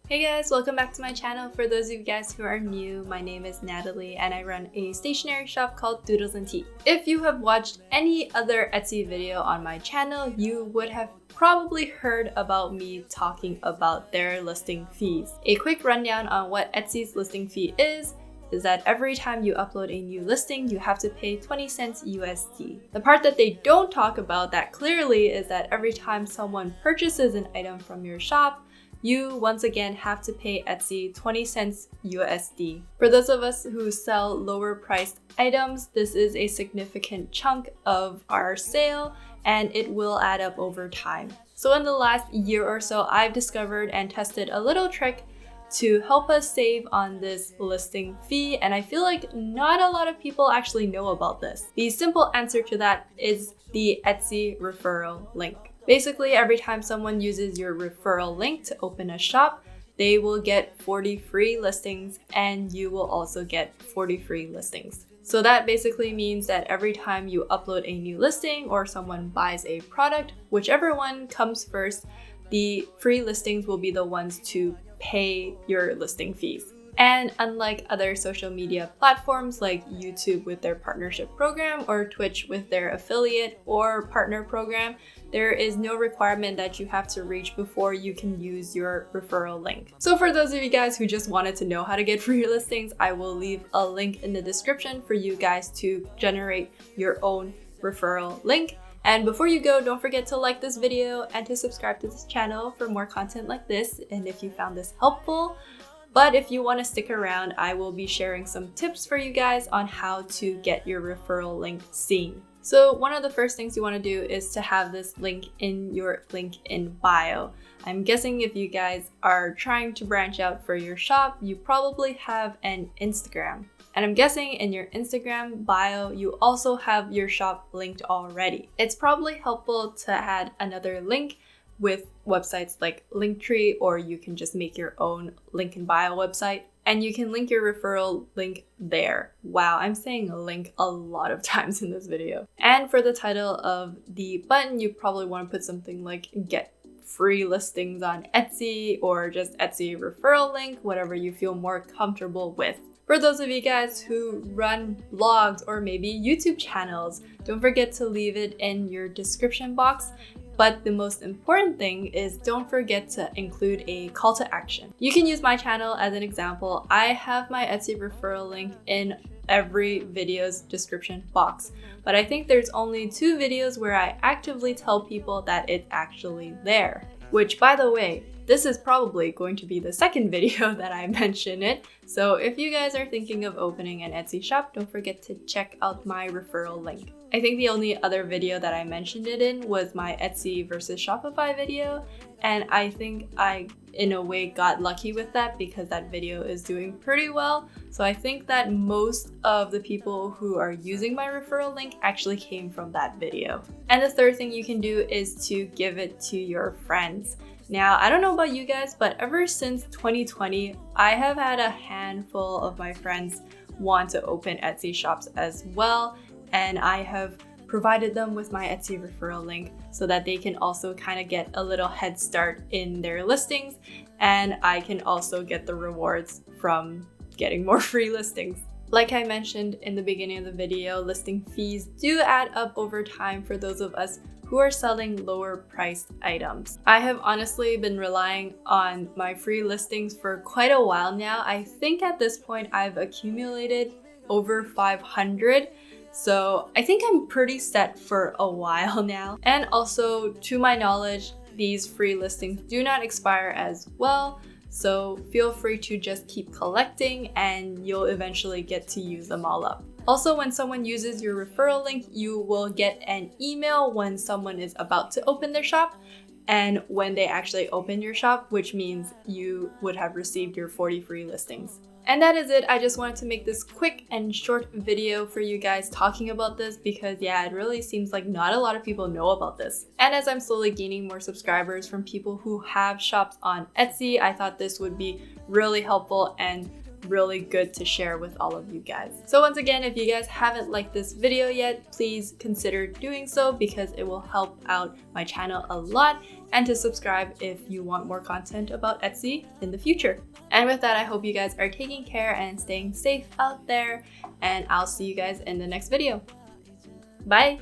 Hey guys, welcome back to my channel. For those of you guys who are new, my name is Natalie and I run a stationery shop called DoodlesnTea. If you have watched any other Etsy video on my channel, you would have probably heard about me talking about their listing fees. A quick rundown on what Etsy's listing fee is that every time you upload a new listing, you have to pay 20 cents USD. The part that they don't talk about that clearly is that every time someone purchases an item from your shop, you once again have to pay Etsy 20 cents USD. For those of us who sell lower priced items, this is a significant chunk of our sale and it will add up over time. So in the last year or so, I've discovered and tested a little trick to help us save on this listing fee, and I feel like not a lot of people actually know about this. The simple answer to that is the Etsy referral link. Basically, every time someone uses your referral link to open a shop, they will get 40 free listings and you will also get 40 free listings. So that basically means that every time you upload a new listing or someone buys a product, whichever one comes first, the free listings will be the ones to pay your listing fees. And unlike other social media platforms like YouTube with their partnership program or Twitch with their affiliate or partner program, there is no requirement that you have to reach before you can use your referral link. So for those of you guys who just wanted to know how to get free listings, I will leave a link in the description for you guys to generate your own referral link. And before you go, don't forget to like this video and to subscribe to this channel for more content like this. And if you found this helpful, but if you want to stick around, I will be sharing some tips for you guys on how to get your referral link seen. So one of the first things you want to do is to have this link in your link in bio. I'm guessing if you guys are trying to branch out for your shop, you probably have an Instagram. And I'm guessing in your Instagram bio, you also have your shop linked already. It's probably helpful to add another link with websites like Linktree, or you can just make your own link in bio website and you can link your referral link there. Wow, I'm saying link a lot of times in this video. And for the title of the button, you probably want to put something like get free listings on Etsy or just Etsy referral link, whatever you feel more comfortable with. For those of you guys who run blogs or maybe YouTube channels, don't forget to leave it in your description box. But the most important thing is don't forget to include a call to action. You can use my channel as an example. I have my Etsy referral link in every video's description box, but I think there's only 2 videos where I actively tell people that it's actually there. Which, by the way, this is probably going to be the second video that I mention it. So if you guys are thinking of opening an Etsy shop, don't forget to check out my referral link. I think the only other video that I mentioned it in was my Etsy versus Shopify video. And I think I, in a way, got lucky with that because that video is doing pretty well. So I think that most of the people who are using my referral link actually came from that video. And the third thing you can do is to give it to your friends. Now, I don't know about you guys, but ever since 2020, I have had a handful of my friends want to open Etsy shops as well. And I have provided them with my Etsy referral link so that they can also kind of get a little head start in their listings. And I can also get the rewards from getting more free listings. Like I mentioned in the beginning of the video, listing fees do add up over time for those of us who are selling lower priced items. I have honestly been relying on my free listings for quite a while now. I think at this point I've accumulated over 500. So I think I'm pretty set for a while now. And also, to my knowledge, these free listings do not expire as well. So feel free to just keep collecting and you'll eventually get to use them all up. Also, when someone uses your referral link, you will get an email when someone is about to open their shop and when they actually open your shop, which means you would have received your 40 free listings. And that is it. I just wanted to make this quick and short video for you guys talking about this because yeah, it really seems like not a lot of people know about this. And as I'm slowly gaining more subscribers from people who have shops on Etsy, I thought this would be really helpful and really good to share with all of you guys. So once again, if you guys haven't liked this video yet, please consider doing so because it will help out my channel a lot and to subscribe if you want more content about Etsy in the future. And with that, I hope you guys are taking care and staying safe out there, and I'll see you guys in the next video. Bye!